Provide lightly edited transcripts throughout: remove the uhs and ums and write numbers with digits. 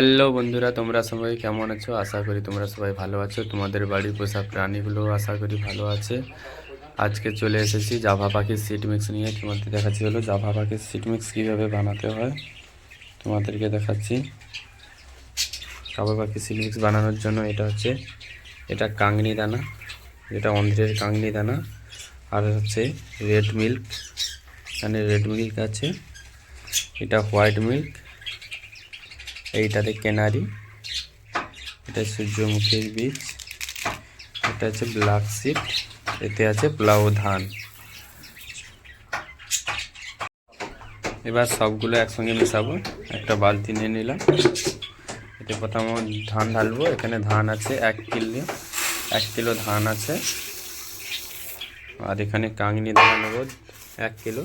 Hello বন্ধুরা, তোমরা সবাই কেমন আছো? আশা করি তোমরা সবাই ভালো আছো। তোমাদের বাড়ির পোষা প্রাণীগুলো আশা করি ভালো আছে। আজকে চলে এসেছি জাভা পাখির সিড মিক্স নিয়ে। তোমাদের দেখাচ্ছি হলো জাভা পাখির সিড মিক্স কীভাবে বানাতে হয় তোমাদেরকে দেখাচ্ছি। জাভা পাখির সিড মিক্স বানানোর জন্য এটা কাংনি দানা, এটা অন্ধ্রের কাংনি দানা, আর হচ্ছে রেড মিল্ক। এখানে রেড মিল্ক আছে, এটা হোয়াইট মিল্ক, এইটাতে কেনারি, এটা সূর্যমুখীর বীজ, এটা আছে ব্ল্যাক সিড, এতে আছে প্লাউ ধান। এবার সবগুলো একসঙ্গে মেশাবো। একটা বালতি নিয়ে নিলাম, এতে প্রথম ধান ঢালবো। এখানে ধান আছে 1 কিলো ধান আছে। আর এখানে কাংনি দানা নেবো 1 কিলো।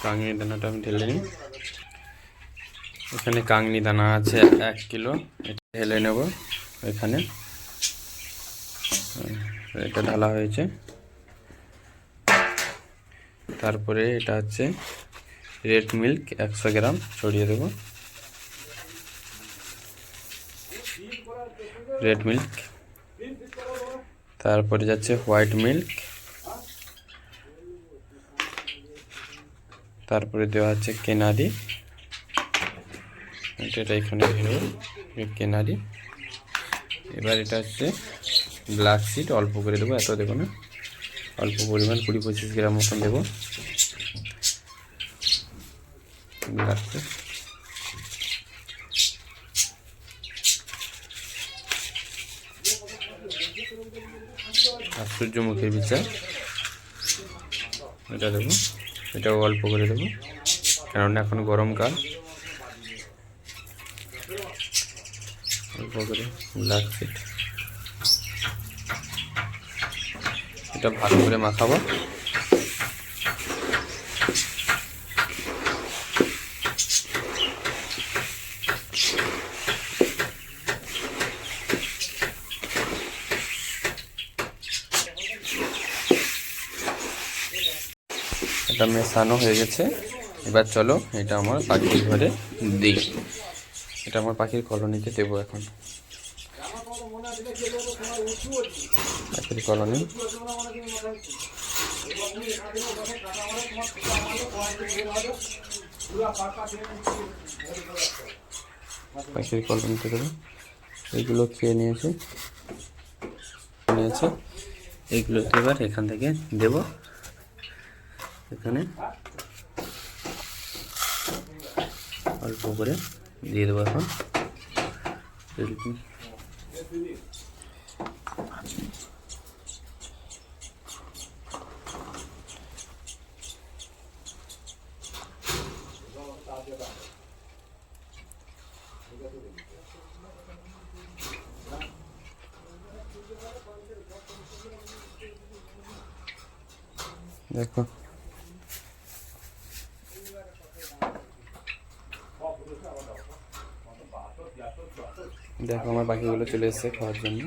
কাংনি দানাটা আমি ঢেলে নিই। এখানে কাংনি দানা আছে 1 কিলো, এটা ঢেলে নেব। এখানে এটা ঢালা হয়েছে। তারপরে এটা হচ্ছে রেড মিল্ক 100 গ্রাম ছড়িয়ে দেব। রেড মিল্ক, তারপরে যাচ্ছে হোয়াইট মিল্ক, তারপরে দেওয়া হচ্ছে কেনারি, এটা এখানে দেব কেনারি। এবার এটা হচ্ছে ব্ল্যাক সিড, অল্প করে দেবো, এত দেবো না, অল্প পরিমাণ 20-25 গ্রাম মতন দেবো ব্ল্যাক সিড। আর সূর্যমুখীর বীজটা এটা দেবো, এটাও অল্প করে দেবো, কেননা এখন গরমকাল। অল্প করে ব্ল্যাক সিড, এটা ভালো করে মাখাবো। এটা মেশানো হয়ে গেছে। এবার চলো এটা আমার পাখির ঘরে দিই। এটা আমার পাখির কলোনিতে দেবো। এখন পাখির কলোনি, পাখির কলোনিতে দেবো। এইগুলো খেয়ে নিয়েছে, এইগুলো এবার এখান থেকে দেব। এখানে অল্প করে দিয়ে দেবো। এখন দেখো, দেখো আমার পাখিগুলো চলে এসেছে খাওয়ার জন্য।